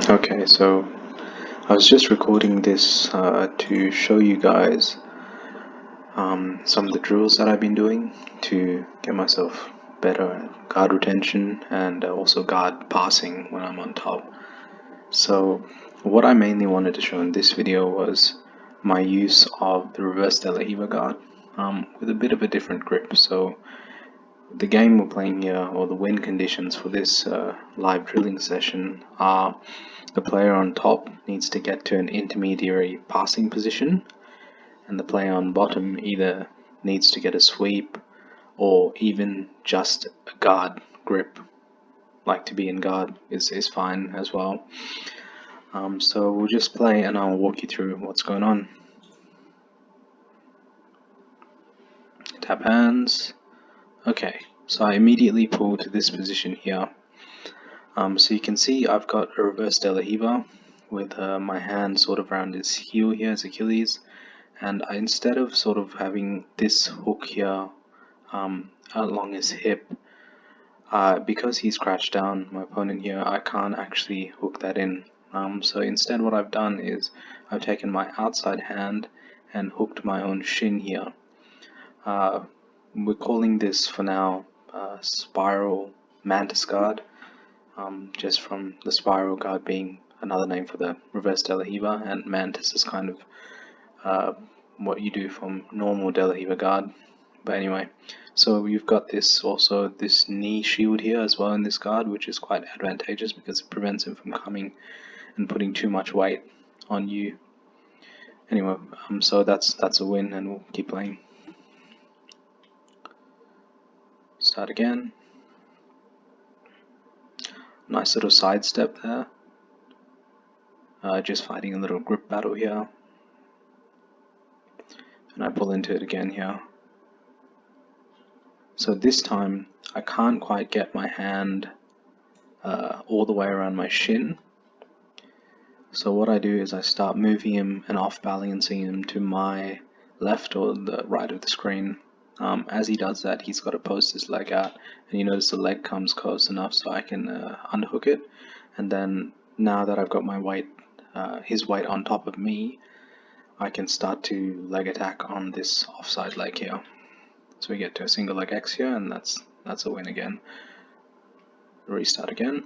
Okay, so I was just recording this to show you guys some of the drills that I've been doing to get myself better at guard retention and also guard passing when I'm on top. So what I mainly wanted to show in this video was my use of the reverse De La Riva guard with a bit of a different grip. So the game we're playing here, or the win conditions for this live drilling session, are the player on top needs to get to an intermediary passing position, and the player on bottom either needs to get a sweep or even just a guard grip. Like to be in guard is fine as well. So we'll just play and I'll walk you through what's going on. Tap hands. Okay, so I immediately pull to this position here. So you can see I've got a reverse De La Riva with my hand sort of around his heel here, his Achilles, and instead of sort of having this hook here along his hip, because he's crouched down, my opponent here, I can't actually hook that in. So instead what I've done is I've taken my outside hand and hooked my own shin here. We're calling this for now spiral mantis guard, just from the spiral guard being another name for the reverse De La Riva, and mantis is kind of what you do from normal De La Riva guard. But anyway, so you've got this knee shield here as well in this guard, which is quite advantageous because it prevents him from coming and putting too much weight on you. Anyway, so that's a win, and we'll keep playing. Start again. Nice little sidestep there. Just fighting a little grip battle here. And I pull into it again here. So this time I can't quite get my hand all the way around my shin. So what I do is I start moving him and off balancing him to my left or the right of the screen. As he does that, he's got to post his leg out, and you notice the leg comes close enough so I can unhook it. And then now that I've got my weight, his weight on top of me, I can start to leg attack on this offside leg here. So we get to a single leg X here, and that's a win again. Restart again.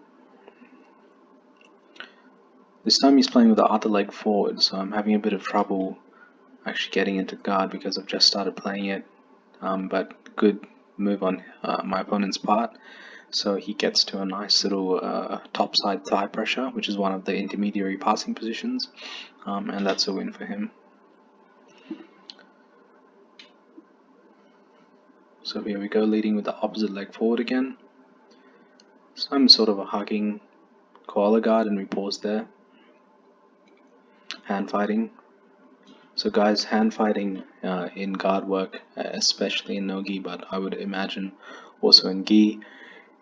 This time he's playing with the other leg forward, so I'm having a bit of trouble actually getting into guard because I've just started playing it. But good move on my opponent's part. So he gets to a nice little topside thigh pressure, which is one of the intermediary passing positions, and that's a win for him. So here we go, leading with the opposite leg forward again. Some sort of a hugging koala guard, and we pause there. Hand fighting. So guys, hand fighting in guard work, especially in no-gi, but I would imagine also in gi,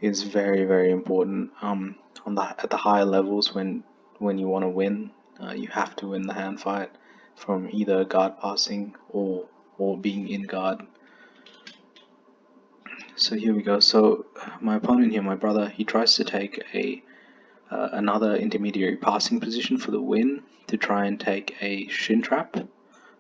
is very, very important. At the higher levels, when you want to win, you have to win the hand fight from either guard passing or being in guard. So here we go. So my opponent here, my brother, he tries to take another intermediary passing position for the win to try and take a shin trap.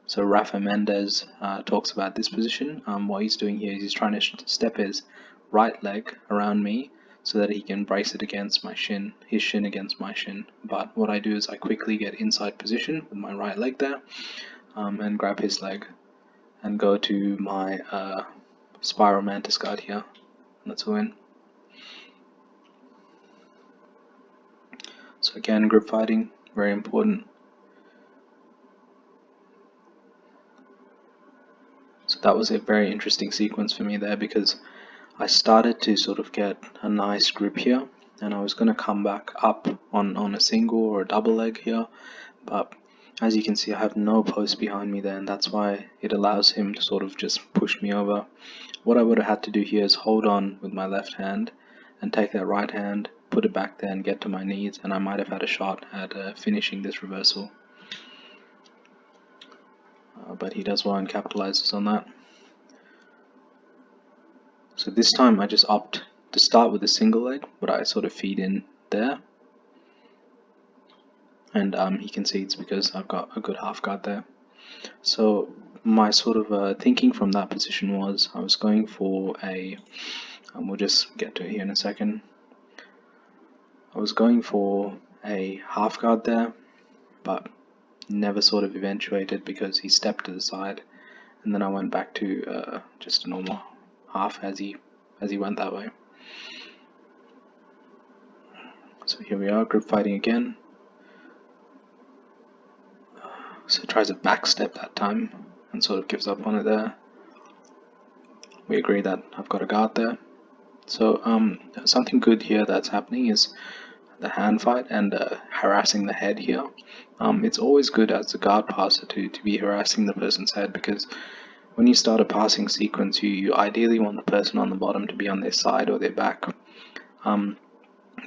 So Rafa Mendez talks about this position. What he's doing here is he's trying to step his right leg around me so that he can brace it against my shin, his shin against my shin. But what I do is I quickly get inside position with my right leg there, and grab his leg and go to my spiral mantis guard here. That's a win. So again, grip fighting, very important. So that was a very interesting sequence for me there, because I started to sort of get a nice grip here, and I was going to come back up on a single or a double leg here, but as you can see I have no post behind me there, and that's why it allows him to sort of just push me over. What I would have had to do here is hold on with my left hand and take that right hand, put it back there and get to my knees, and I might have had a shot at finishing this reversal. But he does well and capitalizes on that. So this time I just opt to start with a single leg, but I sort of feed in there. and he concedes because I've got a good half guard there. So my sort of thinking from that position was I was going for a, we'll just get to it here in a second. I was going for a half guard there, but never sort of eventuated because he stepped to the side, and then I went back to just a normal half as he went that way. So here we are, grip fighting again. So tries a back step that time and sort of gives up on it there. We agree that I've got a guard there. So something good here that's happening is the hand fight and harassing the head here. It's always good as a guard passer to be harassing the person's head, because when you start a passing sequence, you ideally want the person on the bottom to be on their side or their back.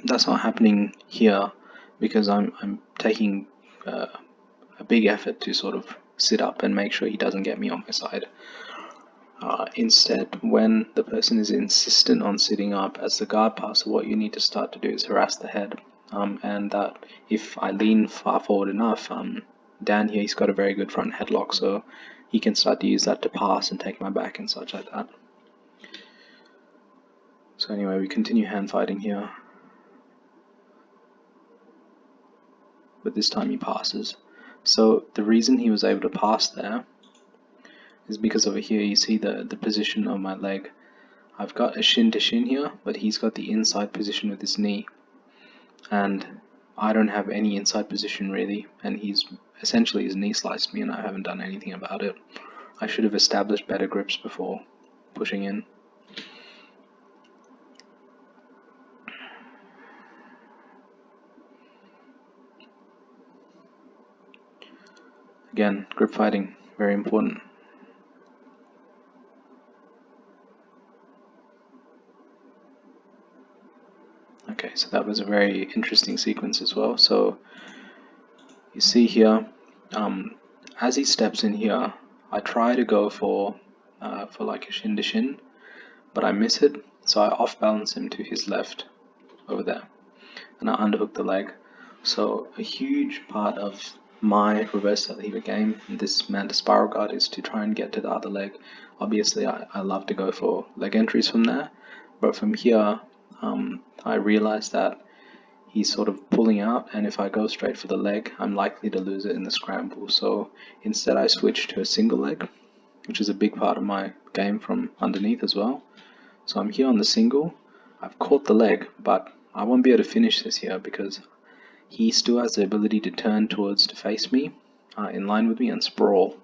That's not happening here because I'm taking a big effort to sort of sit up and make sure he doesn't get me on my side. Instead, when the person is insistent on sitting up as the guard passer, what you need to start to do is harass the head. And that if I lean far forward enough, Dan here, he's got a very good front headlock, so he can start to use that to pass and take my back and such like that. So anyway, we continue hand fighting here. But this time he passes. So the reason he was able to pass there is because over here you see the position of my leg. I've got a shin to shin here, but he's got the inside position with his knee, and I don't have any inside position really, and he's essentially his knee sliced me and I haven't done anything about it. I should have established better grips before pushing in. Again, grip fighting, very important. Okay, so that was a very interesting sequence as well. So you see here, as he steps in here, I try to go for like a shin to shin, but I miss it, so I off balance him to his left over there, and I underhook the leg. So a huge part of my reverse del Hiva game in this Manta spiral guard is to try and get to the other leg. Obviously, I love to go for leg entries from there, but from here, I realized that he's sort of pulling out, and if I go straight for the leg, I'm likely to lose it in the scramble. So instead I switched to a single leg, which is a big part of my game from underneath as well. So I'm here on the single, I've caught the leg, but I won't be able to finish this here because he still has the ability to turn towards to face me, in line with me, and sprawl.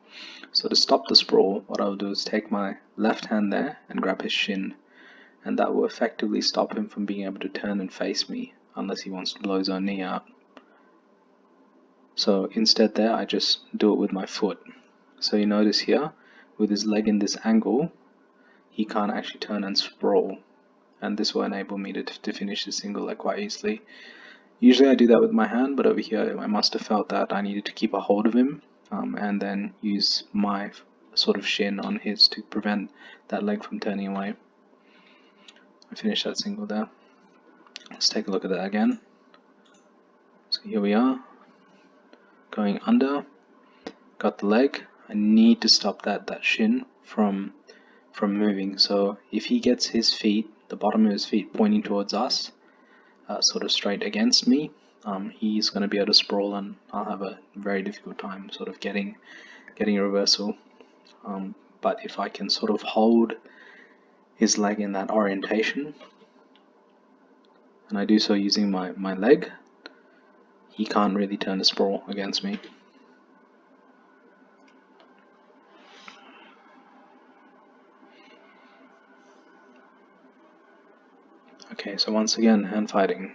So to stop the sprawl, what I'll do is take my left hand there and grab his shin, and that will effectively stop him from being able to turn and face me unless he wants to blow his own knee out. So instead there, I just do it with my foot. So you notice here, with his leg in this angle, he can't actually turn and sprawl, and this will enable me to finish the single leg quite easily. Usually I do that with my hand, but over here I must have felt that I needed to keep a hold of him, and then use my sort of shin on his to prevent that leg from turning away. I finished that single there. Let's take a look at that again. So here we are, going under, got the leg. I need to stop that shin from moving. So if he gets his feet, the bottom of his feet pointing towards us, sort of straight against me, he's going to be able to sprawl, and I'll have a very difficult time sort of getting a reversal. But if I can sort of hold his leg in that orientation, and I do so using my leg, he can't really turn a sprawl against me. Okay, so once again, hand fighting.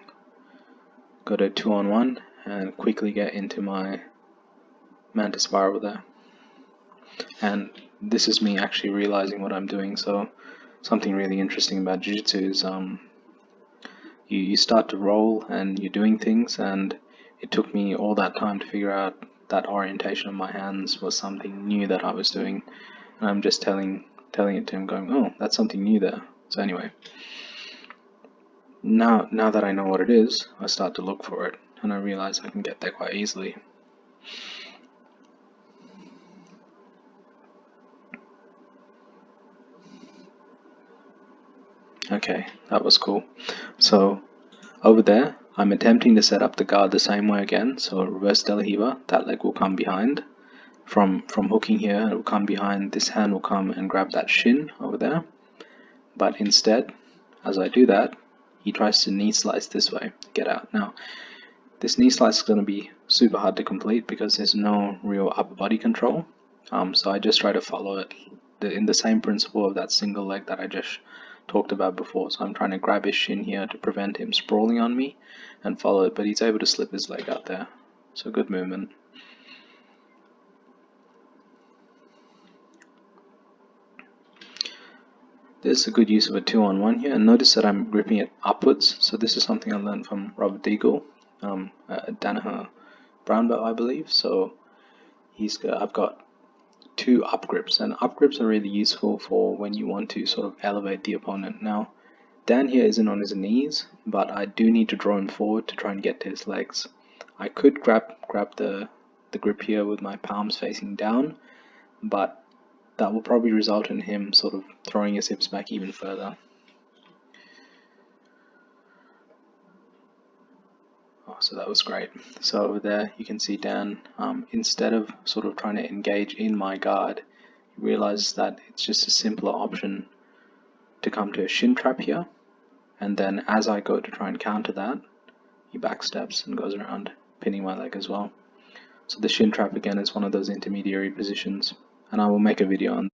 Go to 2-on-1 and quickly get into my Manta spiral there. And this is me actually realizing what I'm doing. So something really interesting about Jiu-Jitsu is you start to roll and you're doing things, and it took me all that time to figure out that orientation of my hands was something new that I was doing, and I'm just telling it to him, going, oh, that's something new there. So anyway, now that I know what it is, I start to look for it, and I realize I can get there quite easily. Okay, that was cool. So over there, I'm attempting to set up the guard the same way again. So reverse De La Riva, that leg will come behind. From hooking here, it will come behind. This hand will come and grab that shin over there. But instead, as I do that, he tries to knee slice this way to get out. Now, this knee slice is going to be super hard to complete because there's no real upper body control. So I just try to follow it in the same principle of that single leg that I just talked about before. So I'm trying to grab his shin here to prevent him sprawling on me and follow it, but he's able to slip his leg out there. So good movement. There's a good use of a 2-on-1 here, and notice that I'm gripping it upwards. So this is something I learned from Robert Degle, Danaher brown belt, I believe. So I've got 2 up grips, and up grips are really useful for when you want to sort of elevate the opponent. Now, Dan here isn't on his knees, but I do need to draw him forward to try and get to his legs. I could grab the grip here with my palms facing down, but that will probably result in him sort of throwing his hips back even further. Oh, so that was great. So over there you can see Dan, instead of sort of trying to engage in my guard, he realizes that it's just a simpler option to come to a shin trap here, and then as I go to try and counter that, he backsteps and goes around, pinning my leg as well. So the shin trap again is one of those intermediary positions, and I will make a video on